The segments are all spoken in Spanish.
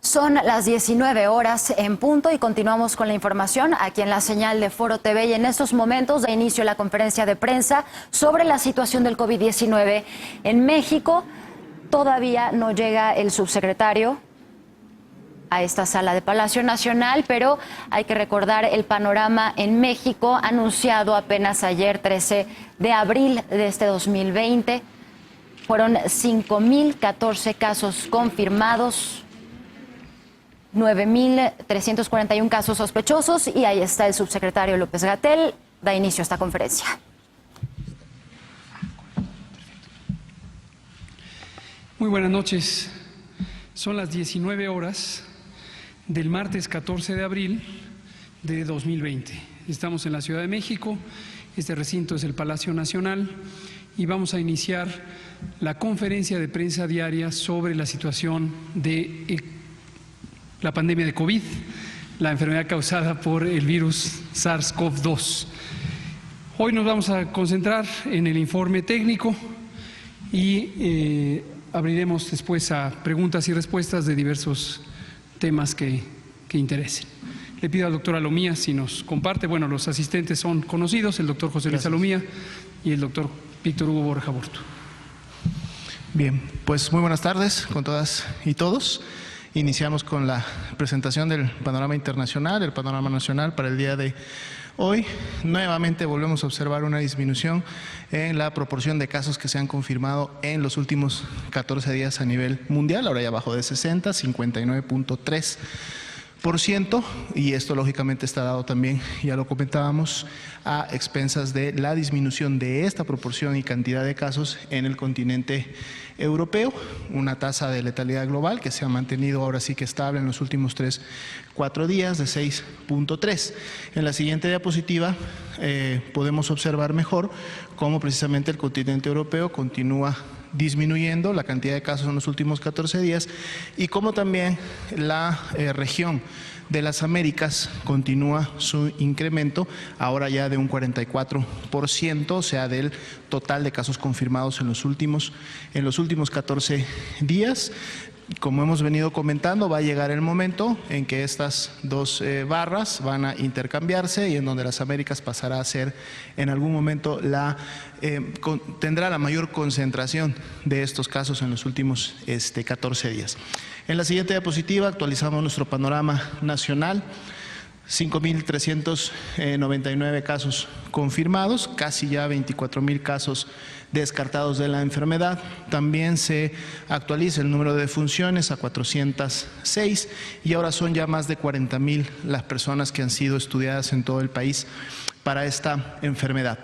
Son las 19 horas en punto y continuamos con la información aquí en la señal de Foro TV, y en estos momentos da inicio la conferencia de prensa sobre la situación del COVID-19 en México. Todavía no llega el subsecretario a esta sala de Palacio Nacional, pero hay que recordar el panorama en México anunciado apenas ayer, 13 de abril de este 2020. Fueron 5.014 casos confirmados, 9.341 casos sospechosos, y ahí está el subsecretario López-Gatell. Da inicio a esta conferencia. Muy buenas noches. Son las 19 horas del martes 14 de abril de 2020. Estamos en la Ciudad de México. Este recinto es el Palacio Nacional y vamos a iniciar la conferencia de prensa diaria sobre la situación de la pandemia de COVID, la enfermedad causada por el virus SARS-CoV-2. Hoy nos vamos a concentrar en el informe técnico y abriremos después a preguntas y respuestas de diversos temas que interesen. Le pido al doctor Alomía si nos comparte. Bueno, los asistentes son conocidos, el doctor José Luis Alomía y el doctor Víctor Hugo Borja Aburto. Bien, pues muy buenas tardes con todas y todos. Iniciamos con la presentación del panorama internacional, el panorama nacional para el día de hoy. Nuevamente volvemos a observar una disminución en la proporción de casos que se han confirmado en los últimos 14 días a nivel mundial. Ahora ya bajó de 60, 59.3%, y esto lógicamente está dado también, ya lo comentábamos, a expensas de la disminución de esta proporción y cantidad de casos en el continente europeo, una tasa de letalidad global que se ha mantenido ahora sí que estable en los últimos 3-4 días de 6.3. En la siguiente diapositiva podemos observar mejor cómo precisamente el continente europeo continúa disminuyendo la cantidad de casos en los últimos 14 días y cómo también la región de las Américas continúa su incremento, ahora ya de un 44%, o sea, del total de casos confirmados en los últimos 14 días. Como hemos venido comentando, va a llegar el momento en que estas dos barras van a intercambiarse y en donde las Américas pasará a ser en algún momento tendrá la mayor concentración de estos casos en los últimos 14 días. En la siguiente diapositiva actualizamos nuestro panorama nacional. 5.399 casos confirmados, casi ya 24.000 casos descartados de la enfermedad. También se actualiza el número de defunciones a 406 y ahora son ya más de 40.000 las personas que han sido estudiadas en todo el país para esta enfermedad.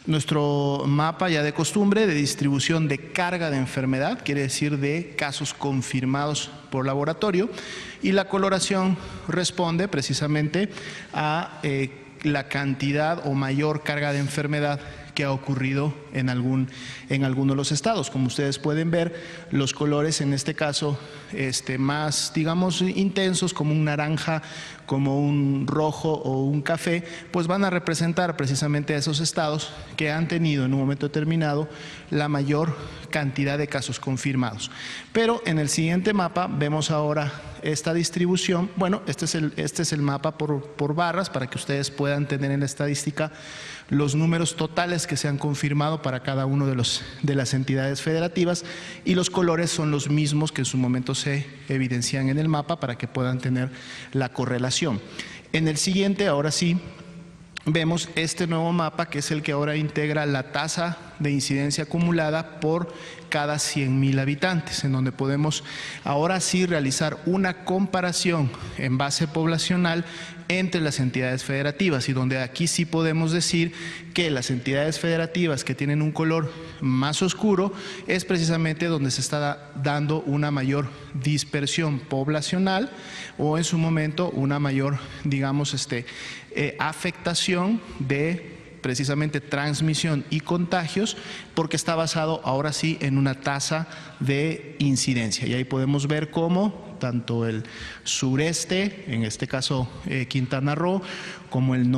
Nuestro mapa ya de costumbre de distribución de carga de enfermedad, quiere decir de casos confirmados por laboratorio, y la coloración responde precisamente a la cantidad o mayor carga de enfermedad que ha ocurrido en alguno de los estados. Como ustedes pueden ver, los colores en este caso más, digamos, intensos, como un naranja, como un rojo o un café, pues van a representar precisamente a esos estados que han tenido en un momento determinado la mayor cantidad de casos confirmados. Pero en el siguiente mapa vemos ahora esta distribución. Bueno, este es el mapa por barras para que ustedes puedan tener en la estadística los números totales que se han confirmado para cada uno de las entidades federativas, y los colores son los mismos que en su momento se evidencian en el mapa para que puedan tener la correlación. En el siguiente, ahora sí, vemos este nuevo mapa, que es el que ahora integra la tasa de incidencia acumulada por cada 100.000 habitantes, en donde podemos ahora sí realizar una comparación en base poblacional entre las entidades federativas, y donde aquí sí podemos decir que las entidades federativas que tienen un color más oscuro es precisamente donde se está dando una mayor dispersión poblacional, o en su momento una mayor, digamos, afectación de precisamente transmisión y contagios, porque está basado ahora sí en una tasa de incidencia. Y ahí podemos ver cómo tanto el sureste, en este caso Quintana Roo, como el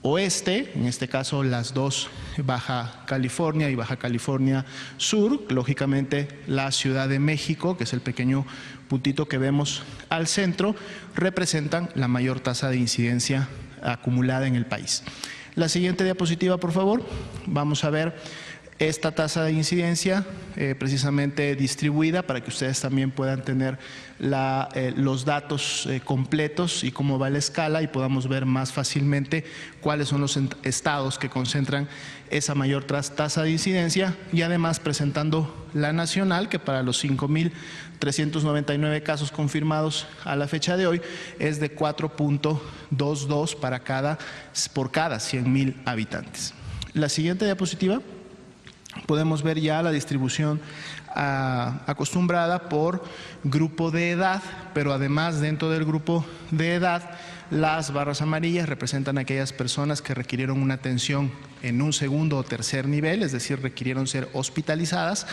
oeste, en este caso las dos, Baja California y Baja California Sur, lógicamente la Ciudad de México, que es el pequeño puntito que vemos al centro, representan la mayor tasa de incidencia acumulada en el país. La siguiente diapositiva, por favor. Vamos a ver esta tasa de incidencia precisamente distribuida para que ustedes también puedan tener los datos completos y cómo va la escala y podamos ver más fácilmente cuáles son los estados que concentran esa mayor tasa de incidencia, y además presentando la nacional, que para los 5.399 casos confirmados a la fecha de hoy es de 4.22 por cada 100.000 habitantes. La siguiente diapositiva. Podemos ver ya la distribución acostumbrada por grupo de edad, pero además dentro del grupo de edad, las barras amarillas representan a aquellas personas que requirieron una atención en un segundo o tercer nivel, es decir, requirieron ser hospitalizadas,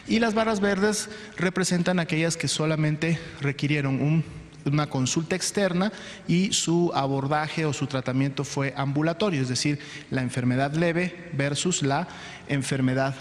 y las barras verdes representan a aquellas que solamente requirieron una consulta externa y su abordaje o su tratamiento fue ambulatorio, es decir, la enfermedad leve versus la enfermedad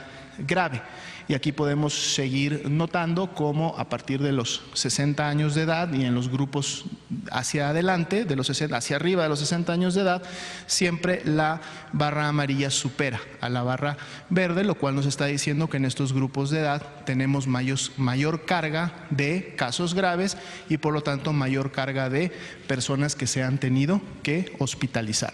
grave. Y aquí podemos seguir notando cómo a partir de los 60 años de edad y en los grupos hacia adelante, hacia arriba de los 60 años de edad, siempre la barra amarilla supera a la barra verde, lo cual nos está diciendo que en estos grupos de edad tenemos mayor carga de casos graves y por lo tanto mayor carga de personas que se han tenido que hospitalizar.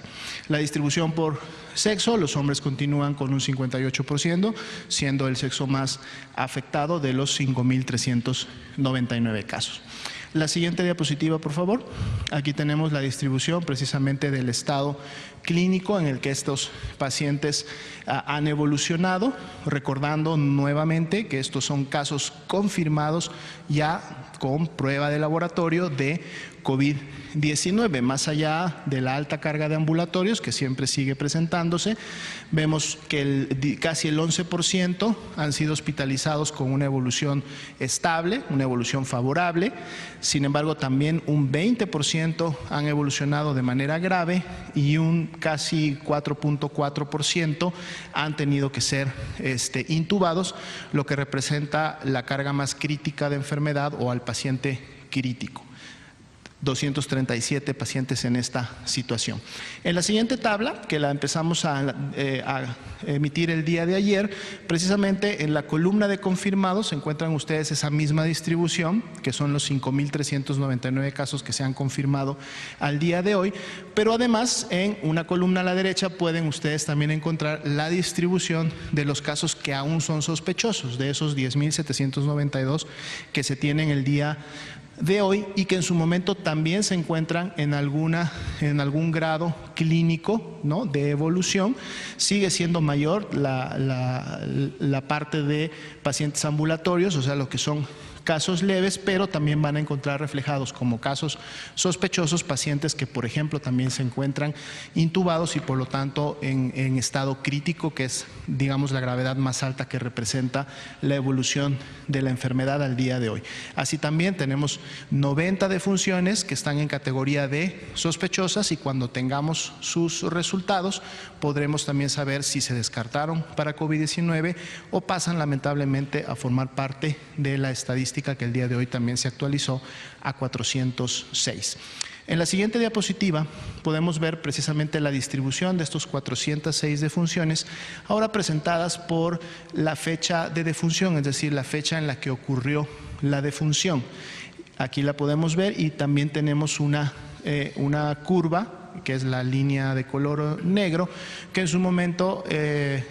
La distribución por sexo, los hombres continúan con un 58%, siendo el sexo más afectado de los 5.399 casos. La siguiente diapositiva, por favor. Aquí tenemos la distribución precisamente del estado clínico en el que estos pacientes han evolucionado, recordando nuevamente que estos son casos confirmados ya con prueba de laboratorio de COVID-19. Más allá de la alta carga de ambulatorios que siempre sigue presentándose, vemos que casi el 11% han sido hospitalizados con una evolución estable, una evolución favorable. Sin embargo, también un 20% han evolucionado de manera grave y un casi 4.4% han tenido que ser intubados, lo que representa la carga más crítica de enfermedad o al paciente crítico. 237 pacientes en esta situación. En la siguiente tabla, que la empezamos a emitir el día de ayer, precisamente en la columna de confirmados encuentran ustedes esa misma distribución, que son los 5.399 casos que se han confirmado al día de hoy, pero además en una columna a la derecha pueden ustedes también encontrar la distribución de los casos que aún son sospechosos, de esos 10.792 que se tienen el día de hoy y que en su momento también se encuentran en algún grado clínico, ¿no?, de evolución. Sigue siendo mayor la parte de pacientes ambulatorios, o sea, lo que son casos leves, pero también van a encontrar reflejados como casos sospechosos pacientes que, por ejemplo, también se encuentran intubados y por lo tanto en estado crítico, que es, digamos, la gravedad más alta que representa la evolución de la enfermedad al día de hoy. Así también tenemos 90 defunciones que están en categoría de sospechosas y cuando tengamos sus resultados podremos también saber si se descartaron para COVID-19 o pasan lamentablemente a formar parte de la estadística que el día de hoy también se actualizó a 406. En la siguiente diapositiva podemos ver precisamente la distribución de estos 406 defunciones, ahora presentadas por la fecha de defunción, es decir, la fecha en la que ocurrió la defunción. Aquí la podemos ver y también tenemos una curva, que es la línea de color negro, que en su momento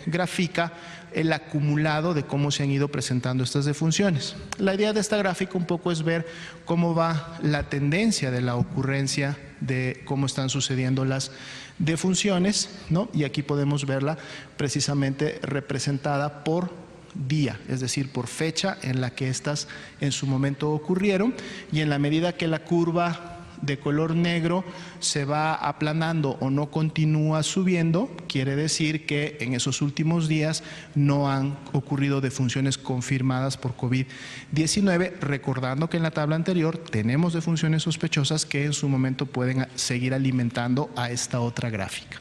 grafica el acumulado de cómo se han ido presentando estas defunciones. La idea de esta gráfica un poco es ver cómo va la tendencia de la ocurrencia de cómo están sucediendo las defunciones, ¿no? Y aquí podemos verla precisamente representada por día, es decir, por fecha en la que estas en su momento ocurrieron, y en la medida que la curva de color negro se va aplanando o no continúa subiendo, quiere decir que en esos últimos días no han ocurrido defunciones confirmadas por COVID-19, recordando que en la tabla anterior tenemos defunciones sospechosas que en su momento pueden seguir alimentando a esta otra gráfica.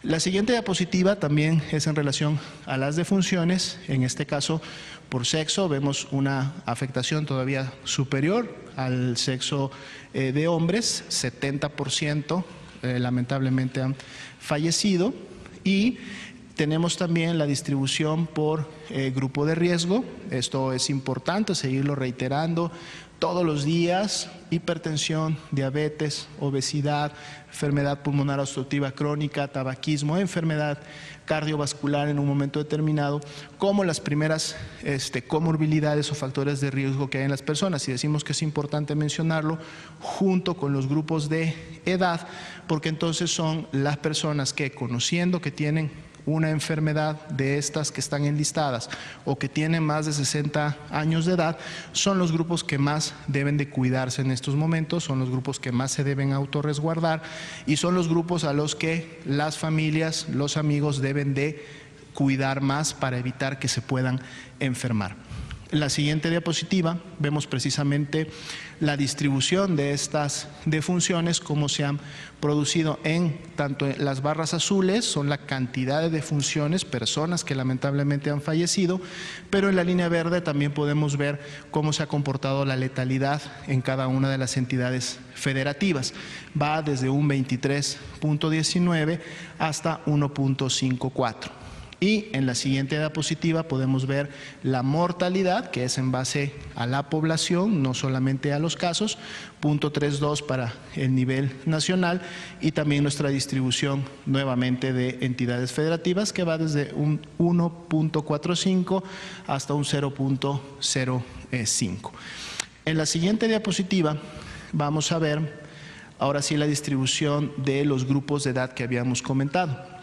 La siguiente diapositiva también es en relación a las defunciones. En este caso, por sexo, vemos una afectación todavía superior al sexo de hombres. 70% lamentablemente han fallecido. Y tenemos también la distribución por grupo de riesgo. Esto es importante seguirlo reiterando todos los días: hipertensión, diabetes, obesidad, enfermedad pulmonar obstructiva crónica, tabaquismo, enfermedad cardiovascular en un momento determinado, como las primeras comorbilidades o factores de riesgo que hay en las personas. Y decimos que es importante mencionarlo junto con los grupos de edad, porque entonces son las personas que, conociendo que tienen una enfermedad de estas que están enlistadas o que tienen más de 60 años de edad, son los grupos que más deben de cuidarse en estos momentos, son los grupos que más se deben autorresguardar y son los grupos a los que las familias, los amigos deben de cuidar más para evitar que se puedan enfermar. En la siguiente diapositiva vemos precisamente la distribución de estas defunciones, cómo se han producido en tanto en las barras azules, son la cantidad de defunciones, personas que lamentablemente han fallecido, pero en la línea verde también podemos ver cómo se ha comportado la letalidad en cada una de las entidades federativas. Va desde un 23.19 hasta 1.54. Y en la siguiente diapositiva podemos ver la mortalidad, que es en base a la población, no solamente a los casos, 0.32 para el nivel nacional, y también nuestra distribución nuevamente de entidades federativas, que va desde un 1.45 hasta un 0.05. En la siguiente diapositiva vamos a ver ahora sí la distribución de los grupos de edad que habíamos comentado.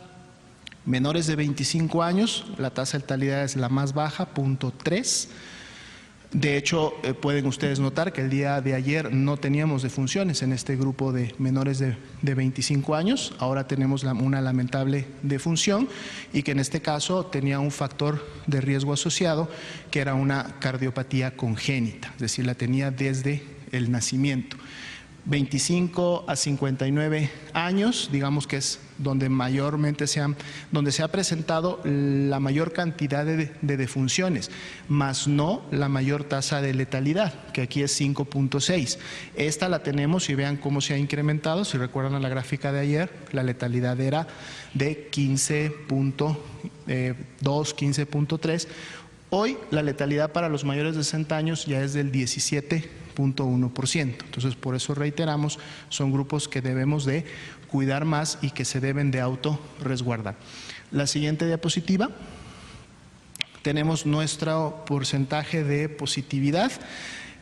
Menores de 25 años, la tasa de letalidad es la más baja, 0.3. De hecho, pueden ustedes notar que el día de ayer no teníamos defunciones en este grupo de menores de 25 años. Ahora tenemos una lamentable defunción y que en este caso tenía un factor de riesgo asociado, que era una cardiopatía congénita, es decir, la tenía desde el nacimiento. 25 a 59 años, digamos que es donde mayormente donde se ha presentado la mayor cantidad de defunciones, más no la mayor tasa de letalidad, que aquí es 5.6. Esta la tenemos y vean cómo se ha incrementado. Si recuerdan a la gráfica de ayer, la letalidad era de 15.2, 15.3. Hoy la letalidad para los mayores de 60 años ya es del 17.1%. Entonces, por eso reiteramos, son grupos que debemos de cuidar más y que se deben de autorresguardar. La siguiente diapositiva, tenemos nuestro porcentaje de positividad.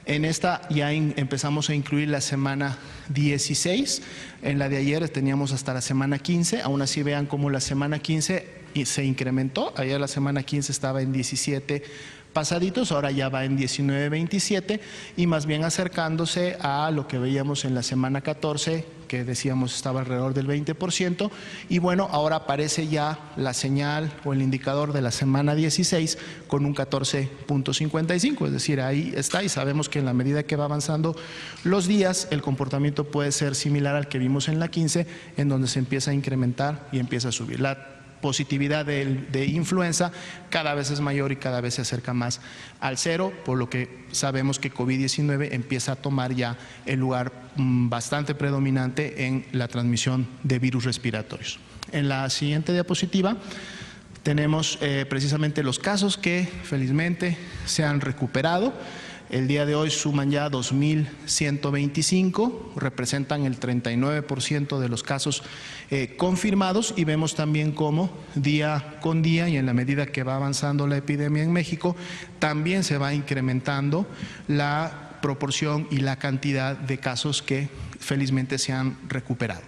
En esta ya empezamos a incluir la semana 16, en la de ayer teníamos hasta la semana 15, aún así vean cómo la semana 15 se incrementó. Ayer la semana 15 estaba en 17 pasaditos, ahora ya va en 19.27 y más bien acercándose a lo que veíamos en la semana 14, que decíamos estaba alrededor del 20%, y bueno, ahora aparece ya la señal o el indicador de la semana 16 con un 14.55, es decir, ahí está, y sabemos que en la medida que va avanzando los días, el comportamiento puede ser similar al que vimos en la 15, en donde se empieza a incrementar y empieza a subir. La positividad de influenza cada vez es mayor y cada vez se acerca más al cero, por lo que sabemos que COVID-19 empieza a tomar ya el lugar bastante predominante en la transmisión de virus respiratorios. En la siguiente diapositiva tenemos precisamente los casos que felizmente se han recuperado. El día de hoy suman ya 2.125, representan el 39% de los casos confirmados, y vemos también cómo día con día y en la medida que va avanzando la epidemia en México, también se va incrementando la proporción y la cantidad de casos que felizmente se han recuperado.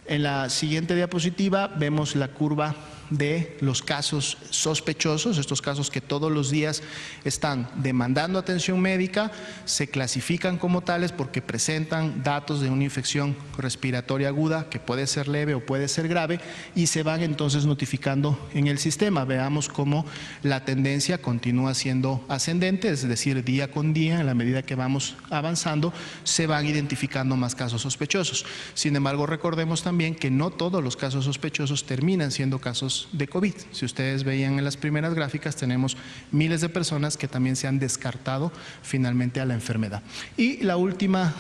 En la siguiente diapositiva vemos la curva de los casos sospechosos, estos casos que todos los días están demandando atención médica, se clasifican como tales porque presentan datos de una infección respiratoria aguda que puede ser leve o puede ser grave y se van entonces notificando en el sistema. Veamos cómo la tendencia continúa siendo ascendente, es decir, día con día, en la medida que vamos avanzando, se van identificando más casos sospechosos. Sin embargo, recordemos también que no todos los casos sospechosos terminan siendo casos de COVID. Si ustedes veían en las primeras gráficas, tenemos miles de personas que también se han descartado finalmente a la enfermedad. Y la última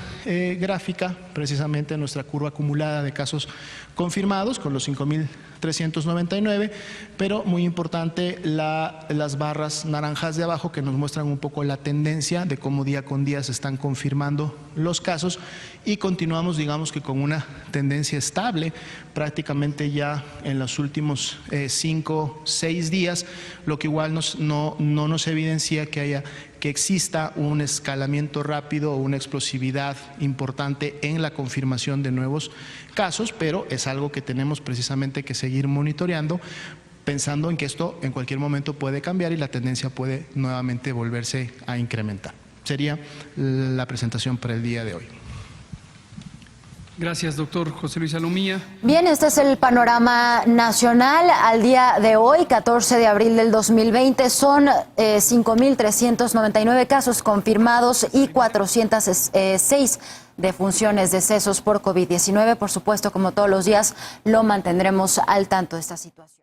gráfica, precisamente nuestra curva acumulada de casos confirmados con los 5.399, pero muy importante las barras naranjas de abajo que nos muestran un poco la tendencia de cómo día con día se están confirmando los casos y continuamos, digamos que con una tendencia estable prácticamente ya en los últimos 5 o 6 días, lo que igual no nos evidencia que exista un escalamiento rápido o una explosividad importante en la confirmación de nuevos casos, pero es algo que tenemos precisamente que seguir monitoreando, pensando en que esto en cualquier momento puede cambiar y la tendencia puede nuevamente volverse a incrementar. Sería la presentación para el día de hoy. Gracias, doctor José Luis Salomía. Bien, este es el panorama nacional. Al día de hoy, 14 de abril del 2020, son 5.399 casos confirmados y 406 defunciones, decesos por COVID-19. Por supuesto, como todos los días, lo mantendremos al tanto de esta situación.